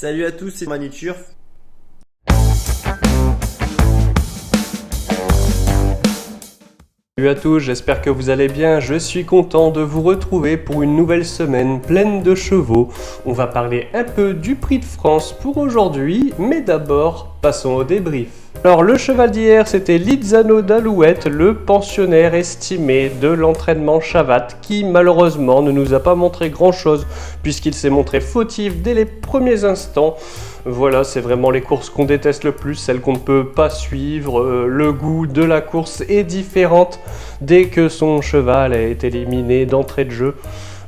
Salut à tous, c'est Maniture. Salut à tous, j'espère que vous allez bien. Je suis content de vous retrouver pour une nouvelle semaine pleine de chevaux. On va parler un peu du Prix de France pour aujourd'hui, mais d'abord, passons au débrief. Alors le cheval d'hier, c'était Lizano d'Alouette, le pensionnaire estimé de l'entraînement Chavat, qui malheureusement ne nous a pas montré grand chose, puisqu'il s'est montré fautif dès les premiers instants. Voilà, c'est vraiment les courses qu'on déteste le plus, celles qu'on ne peut pas suivre. Le goût de la course est différent dès que son cheval a été éliminé d'entrée de jeu.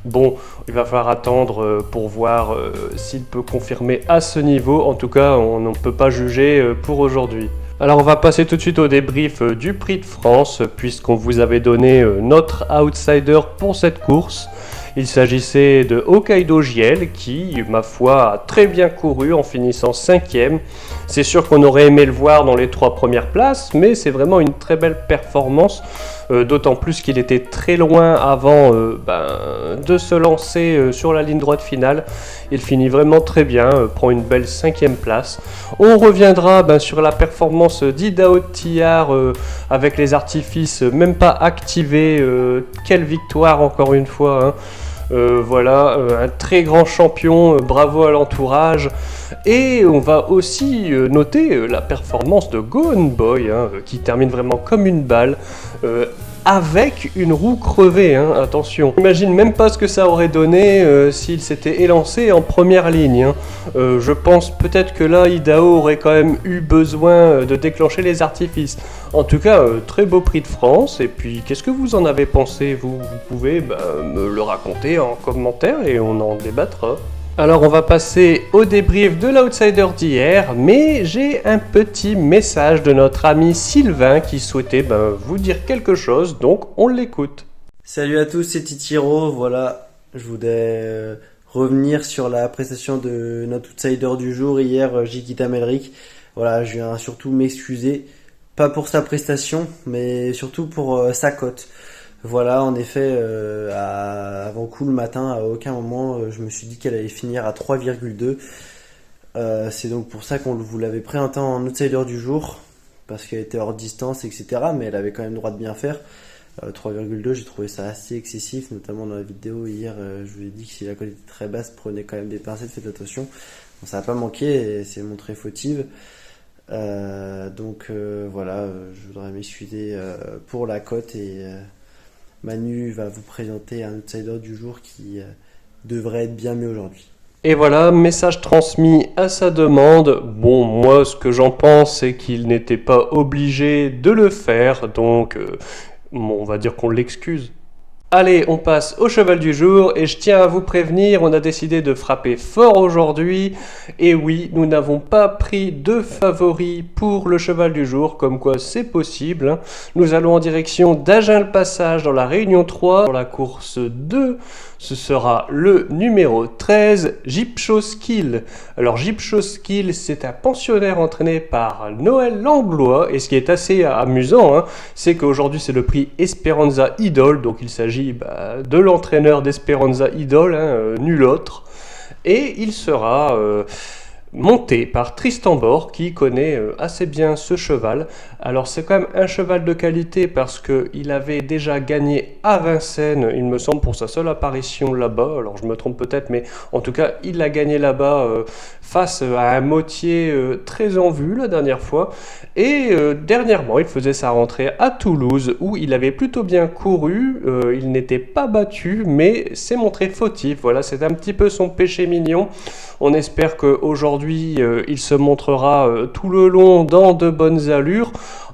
Bon, il va falloir attendre pour voir s'il peut confirmer à ce niveau. En tout cas, on ne peut pas juger pour aujourd'hui. Alors on va passer tout de suite au débrief du Prix de France, puisqu'on vous avait donné notre outsider pour cette course. Il s'agissait de Hokkaido JL qui, ma foi, a très bien couru en finissant 5e. C'est sûr qu'on aurait aimé le voir dans les 3 premières places, mais c'est vraiment une très belle performance, d'autant plus qu'il était très loin avant de se lancer sur la ligne droite finale. Il finit vraiment très bien, prend une belle 5e place. On reviendra sur la performance d'Idao Tillard avec les artifices même pas activés. Quelle victoire encore une fois, hein. Voilà, un très grand champion, bravo à l'entourage. Et on va aussi noter la performance de Gone Boy, qui termine vraiment comme une balle, avec une roue crevée, attention. J'imagine même pas ce que ça aurait donné s'il s'était élancé en première ligne. Je pense peut-être que là, Idao aurait quand même eu besoin de déclencher les artifices. En tout cas, très beau Prix de France. Et puis, qu'est-ce que vous en avez pensé, vous pouvez me le raconter en commentaire et on en débattra. Alors on va passer au débrief de l'outsider d'hier, mais j'ai un petit message de notre ami Sylvain qui souhaitait vous dire quelque chose, donc on l'écoute. Salut à tous, c'est Titiro. Voilà, je voudrais revenir sur la prestation de notre outsider du jour hier, Jikita Melrick. Voilà, je viens surtout m'excuser, pas pour sa prestation, mais surtout pour sa cote. Voilà, en effet, avant coup le matin, à aucun moment je me suis dit qu'elle allait finir à 3,2. C'est donc pour ça qu'on vous l'avait présenté en outsider du jour, parce qu'elle était hors distance, etc. Mais elle avait quand même le droit de bien faire. 3,2, j'ai trouvé ça assez excessif, notamment dans la vidéo hier. Je vous ai dit que si la cote était très basse, prenez quand même des pincettes, faites attention. Bon, ça n'a pas manqué et c'est montré fautive. Voilà, je voudrais m'excuser pour la cote et Manu va vous présenter un outsider du jour qui devrait être bien mieux aujourd'hui. Et voilà, message transmis à sa demande. Bon, moi ce que j'en pense c'est qu'il n'était pas obligé de le faire, donc on va dire qu'on l'excuse. Allez, on passe au cheval du jour et je tiens à vous prévenir, on a décidé de frapper fort aujourd'hui. Et oui, nous n'avons pas pris de favori pour le cheval du jour, comme quoi c'est possible. Nous allons en direction d'Agen-le-Passage dans la Réunion 3, dans la course 2. Ce sera le numéro 13, Gypsho-Skill. Alors Gypsho-Skill, c'est un pensionnaire entraîné par Noël Langlois. Et ce qui est assez amusant, c'est qu'aujourd'hui c'est le prix Esperanza Idol. Donc il s'agit de l'entraîneur d'Esperanza Idol, nul autre. Et il sera monté par Tristan Bord qui connaît assez bien ce cheval. Alors c'est quand même un cheval de qualité parce qu'il avait déjà gagné à Vincennes, il me semble, pour sa seule apparition là-bas. Alors je me trompe peut-être, mais en tout cas il a gagné là-bas face à un Mottier très en vue la dernière fois. Et dernièrement il faisait sa rentrée à Toulouse où il avait plutôt bien couru, il n'était pas battu mais s'est montré fautif. Voilà, c'est un petit peu son péché mignon. On espère qu'aujourd'hui, il se montrera tout le long dans de bonnes allures.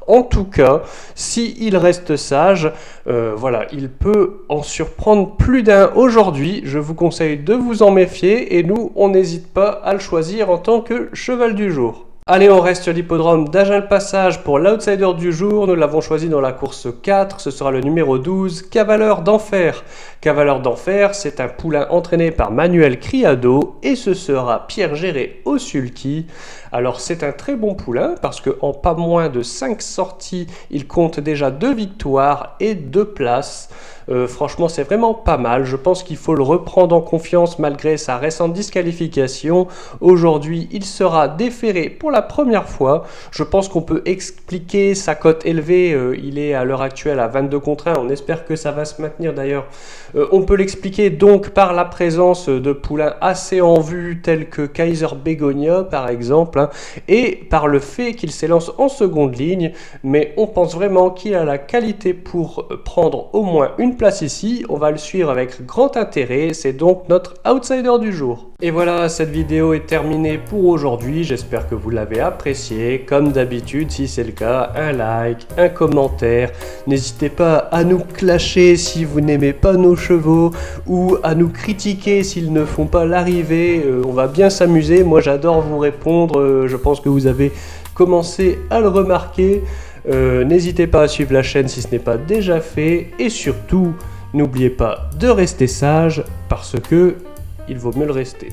En tout cas, s'il reste sage, il peut en surprendre plus d'un aujourd'hui. Je vous conseille de vous en méfier et nous, on n'hésite pas à le choisir en tant que cheval du jour. Allez, on reste sur l'hippodrome d'Agen-le-Passage pour l'outsider du jour. Nous l'avons choisi dans la course 4. Ce sera le numéro 12, Cavaleur d'Enfer. Cavalier d'Enfer, c'est un poulain entraîné par Manuel Criado et ce sera Pierre Géré au sulky. Alors c'est un très bon poulain parce qu'en pas moins de 5 sorties, il compte déjà 2 victoires et 2 places. Franchement, c'est vraiment pas mal. Je pense qu'il faut le reprendre en confiance malgré sa récente disqualification. Aujourd'hui, il sera déféré pour la première fois. Je pense qu'on peut expliquer sa cote élevée. Il est à l'heure actuelle à 22 contre 1. On espère que ça va se maintenir d'ailleurs. On peut l'expliquer donc par la présence de poulains assez en vue tels que Kaiser Begonia par exemple, hein, et par le fait qu'il s'élance en seconde ligne. Mais on pense vraiment qu'il a la qualité pour prendre au moins une place ici. On va le suivre avec grand intérêt. C'est donc notre outsider du jour. Et voilà, cette vidéo est terminée pour aujourd'hui. J'espère que vous l'avez appréciée. Comme d'habitude, si c'est le cas, un like, un commentaire. N'hésitez pas à nous clasher si vous n'aimez pas nos chevaux ou à nous critiquer s'ils ne font pas l'arrivée. On va bien s'amuser. Moi, j'adore vous répondre. Je pense que vous avez commencé à le remarquer. N'hésitez pas à suivre la chaîne si ce n'est pas déjà fait. Et surtout, n'oubliez pas de rester sage parce que il vaut mieux le rester.